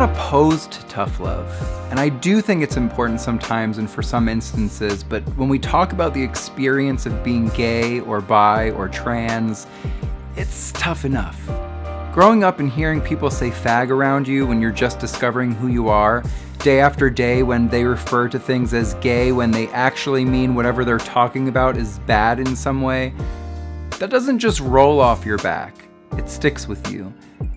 not opposed to tough love, and I do think it's important sometimes and for some instances, but when we talk about the experience of being gay or bi or trans, it's tough enough. Growing up and hearing people say fag around you when you're just discovering who you are, day after day when they refer to things as gay when they actually mean whatever they're talking about is bad in some way, that doesn't just roll off your back. It sticks with you.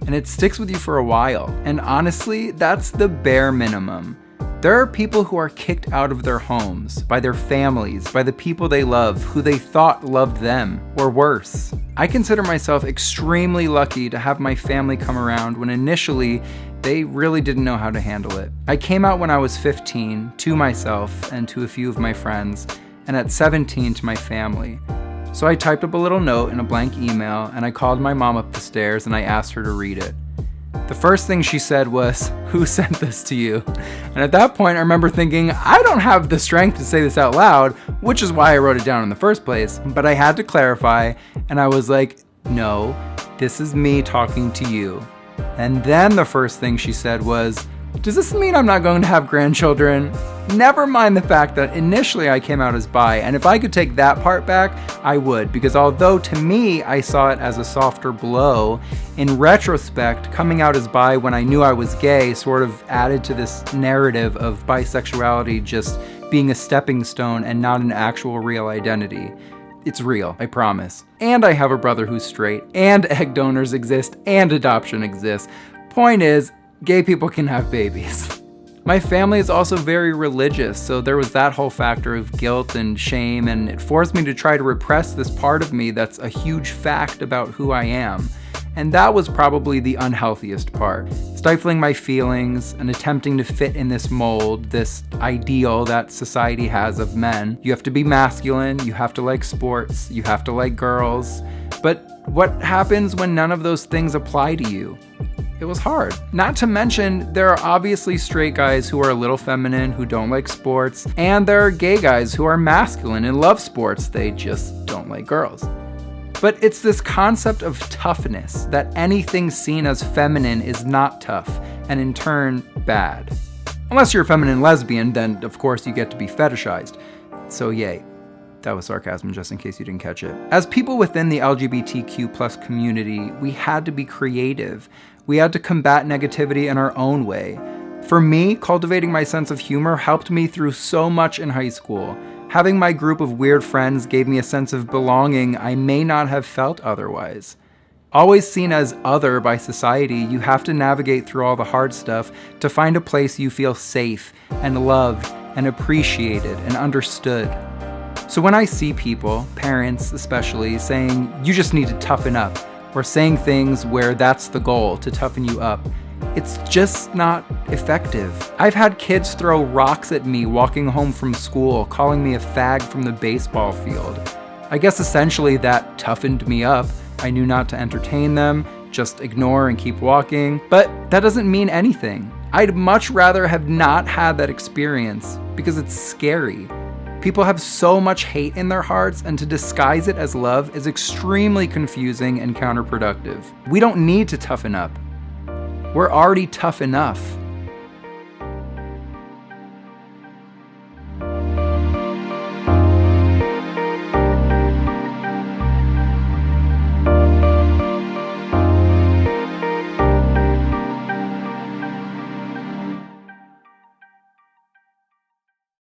And it sticks with you for a while. And honestly, that's the bare minimum. There are people who are kicked out of their homes, by their families, by the people they love, who they thought loved them, or worse. I consider myself extremely lucky to have my family come around when initially they really didn't know how to handle it. I came out when I was 15 to myself and to a few of my friends, and at 17 to my family. So I typed up a little note in a blank email, and I called my mom up the stairs and I asked her to read it. The first thing she said was, "Who sent this to you?" And at that point, I remember thinking, I don't have the strength to say this out loud, which is why I wrote it down in the first place. But I had to clarify, and I was like, "No, this is me talking to you." And then the first thing she said was, "Does this mean I'm not going to have grandchildren?" Never mind the fact that initially I came out as bi, and if I could take that part back, I would, because although to me I saw it as a softer blow, in retrospect, coming out as bi when I knew I was gay sort of added to this narrative of bisexuality just being a stepping stone and not an actual real identity. It's real, I promise. And I have a brother who's straight, and egg donors exist, and adoption exists. Point is, gay people can have babies. My family is also very religious, so there was that whole factor of guilt and shame, and it forced me to try to repress this part of me that's a huge fact about who I am. And that was probably the unhealthiest part. Stifling my feelings and attempting to fit in this mold, this ideal that society has of men. You have to be masculine, you have to like sports, you have to like girls. But what happens when none of those things apply to you? It was hard. Not to mention, there are obviously straight guys who are a little feminine, who don't like sports, and there are gay guys who are masculine and love sports, they just don't like girls. But it's this concept of toughness, that anything seen as feminine is not tough, and in turn, bad. Unless you're a feminine lesbian, then of course you get to be fetishized. So yay. That was sarcasm, just in case you didn't catch it. As people within the LGBTQ+ community, we had to be creative. We had to combat negativity in our own way. For me, cultivating my sense of humor helped me through so much in high school. Having my group of weird friends gave me a sense of belonging I may not have felt otherwise. Always seen as other by society, you have to navigate through all the hard stuff to find a place you feel safe and loved and appreciated and understood. So when I see people, parents especially, saying, "You just need to toughen up," or saying things where that's the goal, to toughen you up, it's just not effective. I've had kids throw rocks at me walking home from school, calling me a fag from the baseball field. I guess essentially that toughened me up. I knew not to entertain them, just ignore and keep walking, but that doesn't mean anything. I'd much rather have not had that experience because it's scary. People have so much hate in their hearts, and to disguise it as love is extremely confusing and counterproductive. We don't need to toughen up. We're already tough enough.